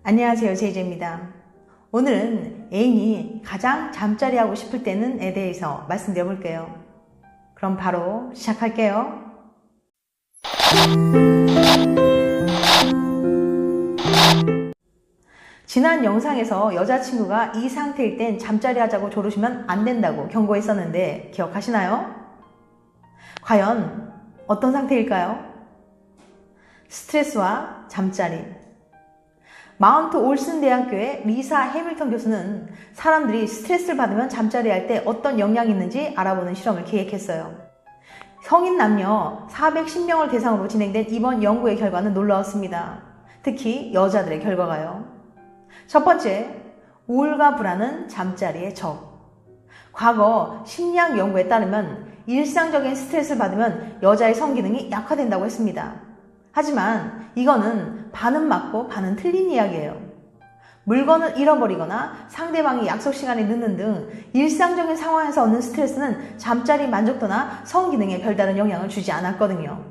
안녕하세요, 제이제입니다. 오늘은 애인이 가장 잠자리 하고 싶을 때는에 대해서 말씀드려 볼게요. 그럼 바로 시작할게요. 지난 영상에서 여자친구가 이 상태일 땐 잠자리 하자고 조르시면 안 된다고 경고했었는데 기억하시나요? 과연 어떤 상태일까요? 스트레스와 잠자리. 마운트 올슨 대학교의 리사 해밀턴 교수는 사람들이 스트레스를 받으면 잠자리 할 때 어떤 영향이 있는지 알아보는 실험을 기획했어요. 성인 남녀 410명을 대상으로 진행된 이번 연구의 결과는 놀라웠습니다. 특히 여자들의 결과가요. 첫 번째, 우울과 불안은 잠자리의 적. 과거 심리학 연구에 따르면 일상적인 스트레스를 받으면 여자의 성기능이 약화된다고 했습니다. 하지만 이거는 반은 맞고 반은 틀린 이야기예요. 물건을 잃어버리거나 상대방이 약속 시간에 늦는 등 일상적인 상황에서 얻는 스트레스는 잠자리 만족도나 성기능에 별다른 영향을 주지 않았거든요.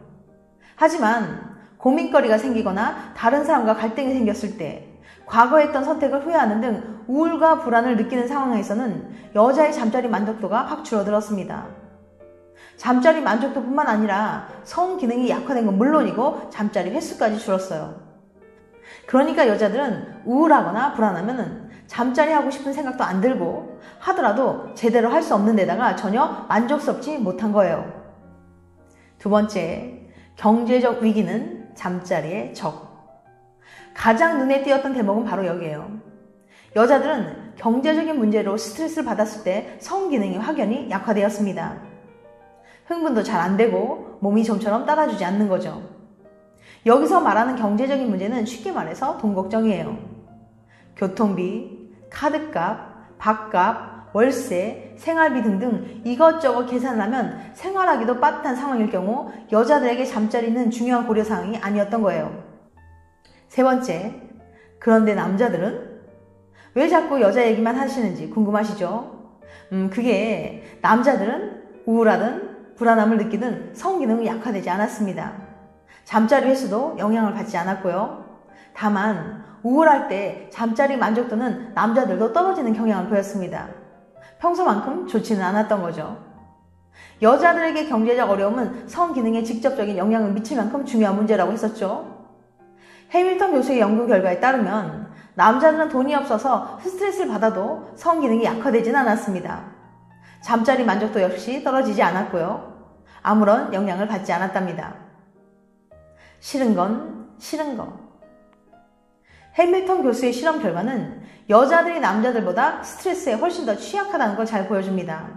하지만 고민거리가 생기거나 다른 사람과 갈등이 생겼을 때, 과거에 했던 선택을 후회하는 등 우울과 불안을 느끼는 상황에서는 여자의 잠자리 만족도가 확 줄어들었습니다. 잠자리 만족도뿐만 아니라 성기능이 약화된 건 물론이고 잠자리 횟수까지 줄었어요. 그러니까 여자들은 우울하거나 불안하면 잠자리 하고 싶은 생각도 안 들고 하더라도 제대로 할 수 없는 데다가 전혀 만족스럽지 못한 거예요. 두 번째, 경제적 위기는 잠자리의 적. 가장 눈에 띄었던 대목은 바로 여기예요. 여자들은 경제적인 문제로 스트레스를 받았을 때 성기능이 확연히 약화되었습니다. 흥분도 잘 안 되고 몸이 좀처럼 따라주지 않는 거죠. 여기서 말하는 경제적인 문제는 쉽게 말해서 돈 걱정이에요. 교통비, 카드값, 밥값, 월세, 생활비 등등 이것저것 계산을 하면 생활하기도 빠듯한 상황일 경우 여자들에게 잠자리는 중요한 고려사항이 아니었던 거예요. 세 번째, 그런데 남자들은? 왜 자꾸 여자 얘기만 하시는지 궁금하시죠? 그게 남자들은 우울하든 불안함을 느끼든 성기능이 약화되지 않았습니다. 잠자리 횟수도 영향을 받지 않았고요. 다만 우울할 때 잠자리 만족도는 남자들도 떨어지는 경향을 보였습니다. 평소만큼 좋지는 않았던 거죠. 여자들에게 경제적 어려움은 성기능에 직접적인 영향을 미칠 만큼 중요한 문제라고 했었죠. 해밀턴 교수의 연구 결과에 따르면 남자들은 돈이 없어서 스트레스를 받아도 성기능이 약화되진 않았습니다. 잠자리 만족도 역시 떨어지지 않았고요. 아무런 영향을 받지 않았답니다. 싫은 건 싫은 거. 해밀턴 교수의 실험 결과는 여자들이 남자들보다 스트레스에 훨씬 더 취약하다는 걸 잘 보여줍니다.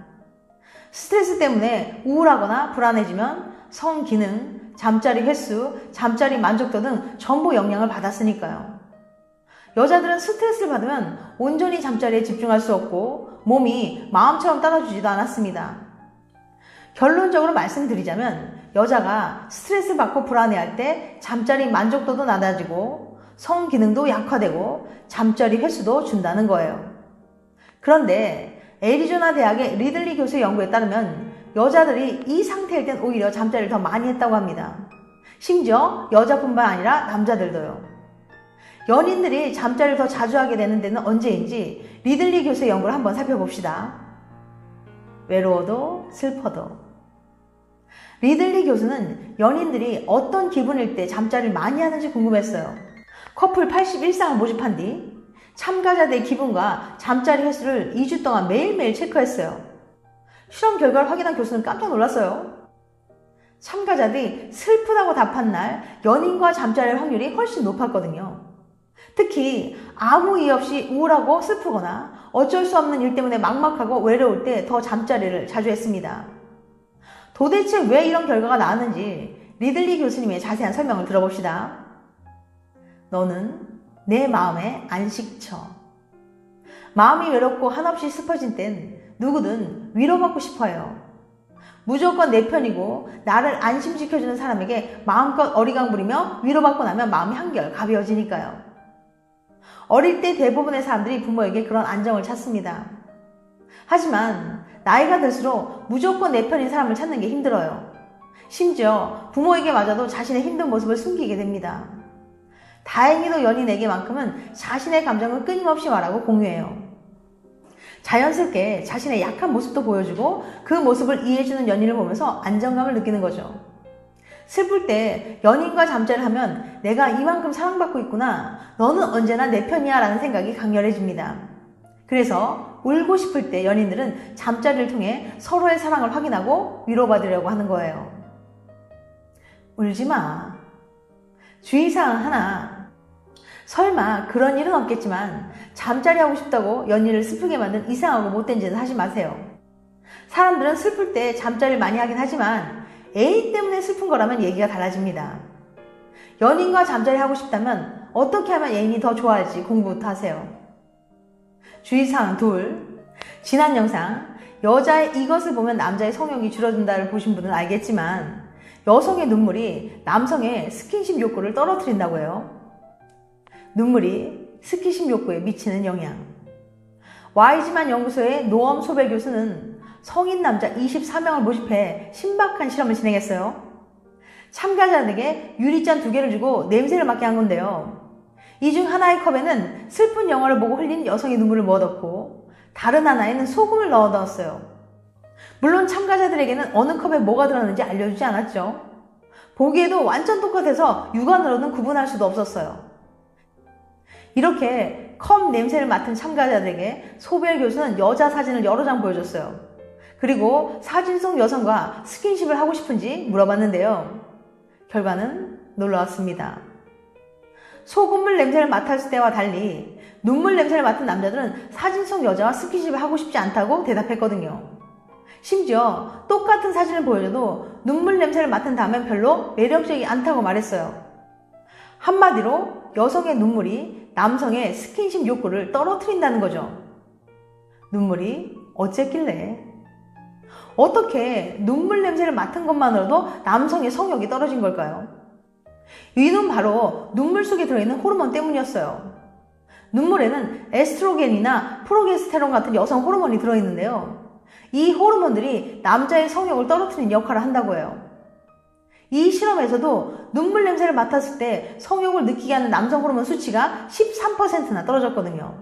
스트레스 때문에 우울하거나 불안해지면 성기능, 잠자리 횟수, 잠자리 만족도 등 전부 영향을 받았으니까요. 여자들은 스트레스를 받으면 온전히 잠자리에 집중할 수 없고 몸이 마음처럼 따라주지도 않았습니다. 결론적으로 말씀드리자면 여자가 스트레스 받고 불안해할 때 잠자리 만족도도 낮아지고 성기능도 약화되고 잠자리 횟수도 준다는 거예요. 그런데 애리조나 대학의 리들리 교수의 연구에 따르면 여자들이 이 상태일 땐 오히려 잠자리를 더 많이 했다고 합니다. 심지어 여자뿐만 아니라 남자들도요. 연인들이 잠자리를 더 자주 하게 되는 데는 언제인지 리들리 교수의 연구를 한번 살펴봅시다. 외로워도 슬퍼도. 리들리 교수는 연인들이 어떤 기분일 때 잠자리를 많이 하는지 궁금했어요. 커플 81쌍을 모집한 뒤 참가자들의 기분과 잠자리 횟수를 2주 동안 매일매일 체크했어요. 실험 결과를 확인한 교수는 깜짝 놀랐어요. 참가자들이 슬프다고 답한 날 연인과 잠자리할 확률이 훨씬 높았거든요. 특히 아무 이유 없이 우울하고 슬프거나 어쩔 수 없는 일 때문에 막막하고 외로울 때 더 잠자리를 자주 했습니다. 도대체 왜 이런 결과가 나왔는지 리들리 교수님의 자세한 설명을 들어봅시다. 너는 내 마음의 안식처. 마음이 외롭고 한없이 슬퍼진 땐 누구든 위로받고 싶어요. 무조건 내 편이고 나를 안심시켜주는 사람에게 마음껏 어리광 부리며 위로받고 나면 마음이 한결 가벼워지니까요. 어릴 때 대부분의 사람들이 부모에게 그런 안정을 찾습니다. 하지만 나이가 들수록 무조건 내 편인 사람을 찾는 게 힘들어요. 심지어 부모에게 맞아도 자신의 힘든 모습을 숨기게 됩니다. 다행히도 연인에게만큼은 자신의 감정을 끊임없이 말하고 공유해요. 자연스럽게 자신의 약한 모습도 보여주고 그 모습을 이해해주는 연인을 보면서 안정감을 느끼는 거죠. 슬플 때 연인과 잠자리를 하면 내가 이만큼 사랑받고 있구나, 너는 언제나 내 편이야 라는 생각이 강렬해집니다. 그래서 울고 싶을 때 연인들은 잠자리를 통해 서로의 사랑을 확인하고 위로받으려고 하는 거예요. 울지 마. 주의사항 하나. 설마 그런 일은 없겠지만 잠자리 하고 싶다고 연인을 슬프게 만든 이상하고 못된 짓은 하지 마세요. 사람들은 슬플 때 잠자리를 많이 하긴 하지만 애인 때문에 슬픈 거라면 얘기가 달라집니다. 연인과 잠자리 하고 싶다면 어떻게 하면 애인이 더 좋아할지 공부부터 하세요. 주의사항 2. 지난 영상 여자의 이것을 보면 남자의 성욕이 줄어든다를 보신 분은 알겠지만 여성의 눈물이 남성의 스킨십 욕구를 떨어뜨린다고 해요. 눈물이 스킨십 욕구에 미치는 영향. YG만 연구소의 노엄 소벨 교수는 성인 남자 24명을 모집해 신박한 실험을 진행했어요. 참가자들에게 유리잔 2개를 주고 냄새를 맡게 한 건데요. 이 중 하나의 컵에는 슬픈 영화를 보고 흘린 여성의 눈물을 모아뒀고 다른 하나에는 소금을 넣어뒀어요. 물론 참가자들에게는 어느 컵에 뭐가 들었는지 알려주지 않았죠. 보기에도 완전 똑같아서 육안으로는 구분할 수도 없었어요. 이렇게 컵 냄새를 맡은 참가자들에게 소벨 교수는 여자 사진을 여러 장 보여줬어요. 그리고 사진 속 여성과 스킨십을 하고 싶은지 물어봤는데요. 결과는 놀라웠습니다. 소금물 냄새를 맡았을 때와 달리 눈물 냄새를 맡은 남자들은 사진 속 여자와 스킨십을 하고 싶지 않다고 대답했거든요. 심지어 똑같은 사진을 보여줘도 눈물 냄새를 맡은 다음엔 별로 매력적이지 않다고 말했어요. 한마디로 여성의 눈물이 남성의 스킨십 욕구를 떨어뜨린다는 거죠. 눈물이 어쨌길래? 어떻게 눈물 냄새를 맡은 것만으로도 남성의 성욕이 떨어진 걸까요? 이는 바로 눈물 속에 들어있는 호르몬 때문이었어요. 눈물에는 에스트로겐이나 프로게스테론 같은 여성 호르몬이 들어있는데요. 이 호르몬들이 남자의 성욕을 떨어뜨리는 역할을 한다고 해요. 이 실험에서도 눈물 냄새를 맡았을 때 성욕을 느끼게 하는 남성 호르몬 수치가 13%나 떨어졌거든요.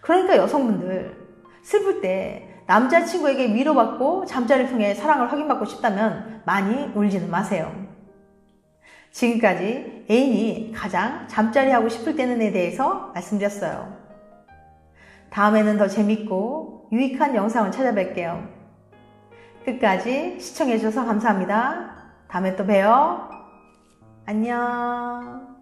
그러니까 여성분들, 슬플 때 남자친구에게 위로받고 잠자리를 통해 사랑을 확인받고 싶다면 많이 울지는 마세요. 지금까지 애인이 가장 잠자리 하고 싶을 때는에 대해서 말씀드렸어요. 다음에는 더 재밌고 유익한 영상을 찾아뵐게요. 끝까지 시청해주셔서 감사합니다. 다음에 또 봬요. 안녕.